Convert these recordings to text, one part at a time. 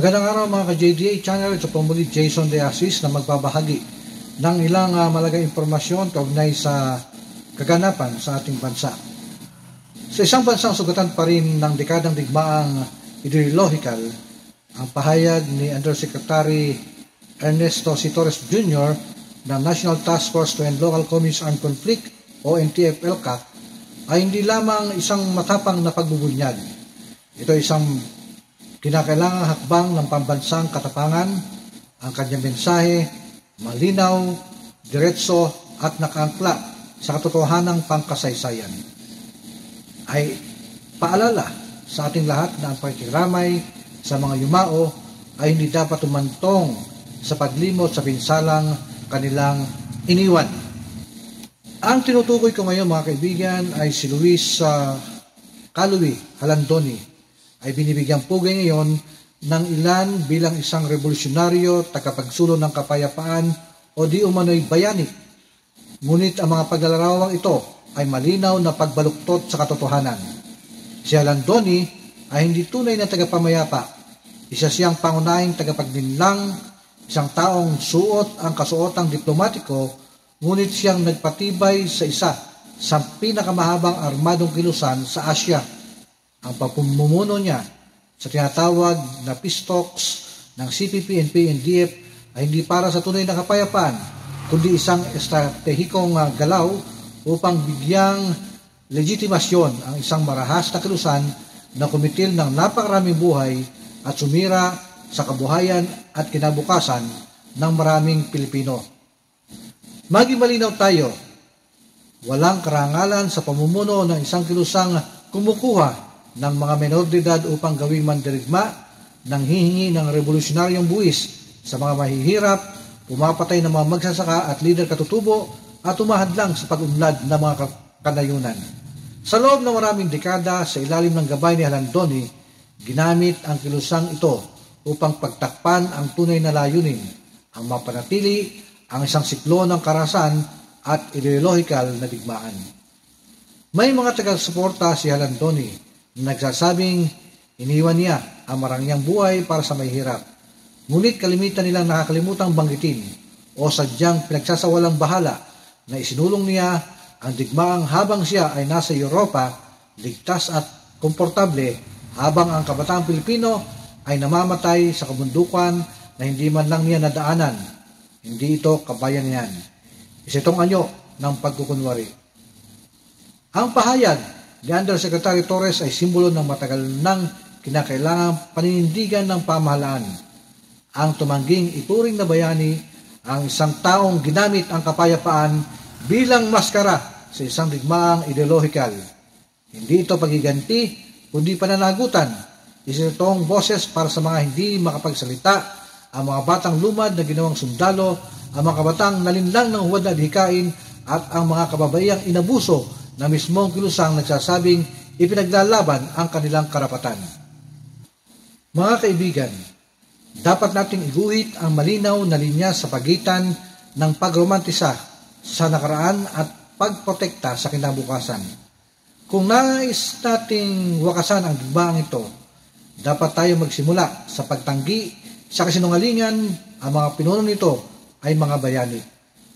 Magandang araw mga ka-JDA channel. Ito po muli Jason De Asis na magbabahagi ng ilang malagang impormasyon kaugnay sa kaganapan sa ating bansa. Sa isang bansang sugatan pa rin ng dekadang digmaang ideolohikal, ang pahayag ni Undersecretary Ernesto C. Torres Jr. ng National Task Force to End Local Communist Armed Conflict o NTF-ELCAC ay hindi lamang isang matapang na pagbubunyag. Ito ay isang kinakailangang hakbang ng pambansang katapangan. Ang kanyang mensahe, malinaw, diretso at nakaangkla sa katotohanang pangkasaysayan. Ay paalala sa ating lahat na ang pakikiramay sa mga yumao ay hindi dapat umantong sa paglimot sa pinsalang kanilang iniwan. Ang tinutukoy ko ngayon mga kaibigan ay si Luis Calvi Halandoni, ay binibigyang pugay ngayon ng ilan bilang isang revolusyonaryo, tagapagsulong ng kapayapaan o di umano'y bayani. Ngunit ang mga paglalarawang ito ay malinaw na pagbaluktot sa katotohanan. Si Halandoni ay hindi tunay na tagapamayapa. Isa siyang pangunahing tagapaglinlang, isang taong suot ang kasuotang diplomatiko, ngunit siyang nagpatibay sa isa sa pinakamahabang armadong kilusan sa Asya. Ang pamumuno niya sa tinatawag na peace talks ng CPP, NP, NDF ay hindi para sa tunay na kapayapaan, kundi isang estratehikong galaw upang bigyang legitimasyon ang isang marahas na kilusan na kumitil ng napakaraming buhay at sumira sa kabuhayan at kinabukasan ng maraming Pilipino. Maging malinaw tayo, walang karangalan sa pamumuno ng isang kilusang kumukuha ng mga menor de edad upang gawing mandirigma nang hihingi ng revolusyonaryong buwis sa mga mahihirap, pumapatay ng mga magsasaka at lider katutubo at umahadlang sa pag-unlad ng mga kanayunan. Sa loob ng maraming dekada, sa ilalim ng gabay ni Halandoni, ginamit ang kilusang ito upang pagtakpan ang tunay na layunin, ang mapanatili ang isang siklo ng karahasan at ideolohikal na digmaan. May mga taga-suporta si Halandoni na nagsasabing iniwan niya ang marangyang buhay para sa mahihirap. Ngunit kalimitan nilang nakakalimutang banggitin o sadyang pinagsasawalang bahala na isinulong niya ang digmaang habang siya ay nasa Europa, ligtas at komportable, habang ang kabataang Pilipino ay namamatay sa kabundukan na hindi man lang niya nadaanan. Hindi ito kabayanihan. Isa itong anyo ng pagkukunwari. Ang pahayag ni Undersecretary Torres ay simbolo ng matagal nang kinakailangang paninindigan ng pamahalaan. Ang tumangging ituring na bayani ang isang taong ginamit ang kapayapaan bilang maskara sa isang digmaang ideolohikal. Hindi ito pagiganti, kundi pananagutan. Isa itong boses para sa mga hindi makapagsalita, ang mga batang lumad na ginawang sundalo, ang mga kabatang nalinlang ng huwad na adhikain, at ang mga kababaihang inabuso na mismong kilusang nagsasabing ipinaglalaban ang kanilang karapatan. Mga kaibigan, dapat nating iguhit ang malinaw na linya sa pagitan ng pagromantisa sa nakaraan at pagprotekta sa kinabukasan. Kung nais nating wakasan ang digmaang ito, dapat tayo magsimula sa pagtanggi sa kasinungalingan. Ang mga pinuno nito ay mga bayani.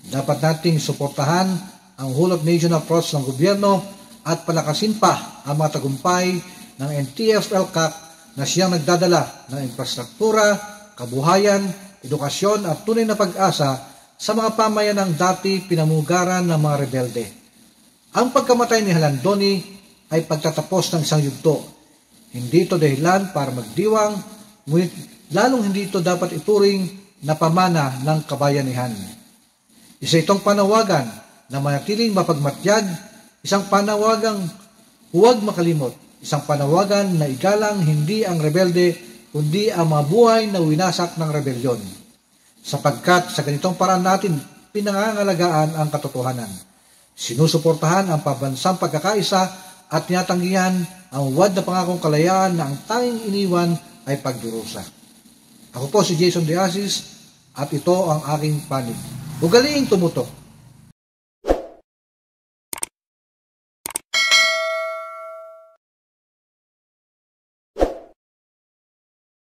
Dapat nating suportahan ang whole of nation approach ng gobyerno at palakasin pa ang mga tagumpay ng NTF-ELCAC na siyang nagdadala ng infrastruktura, kabuhayan, edukasyon at tunay na pag-asa sa mga pamayanang dati pinamugaran ng mga rebelde. Ang pagkamatay ni Halandoni ay pagtatapos ng isang yugto. Hindi ito dahilan para magdiwang, ngunit lalong hindi ito dapat ituring na pamana ng kabayanihan. Isa itong panawagan na manatiling mapagmatyag, isang panawagang huwag makalimot, isang panawagan na igalang hindi ang rebelde, kundi ang mga buhay na winasak ng rebelyon. Sapagkat sa ganitong paraan natin pinangangalagaan ang katotohanan. Sinusuportahan ang pambansang pagkakaisa at tinatanggihan ang huwad na pangakong kalayaan na ang tanging iniwan ay pagdurusa. Ako po si Jason De Asis at ito ang aking panig. Ugaliing tumutok.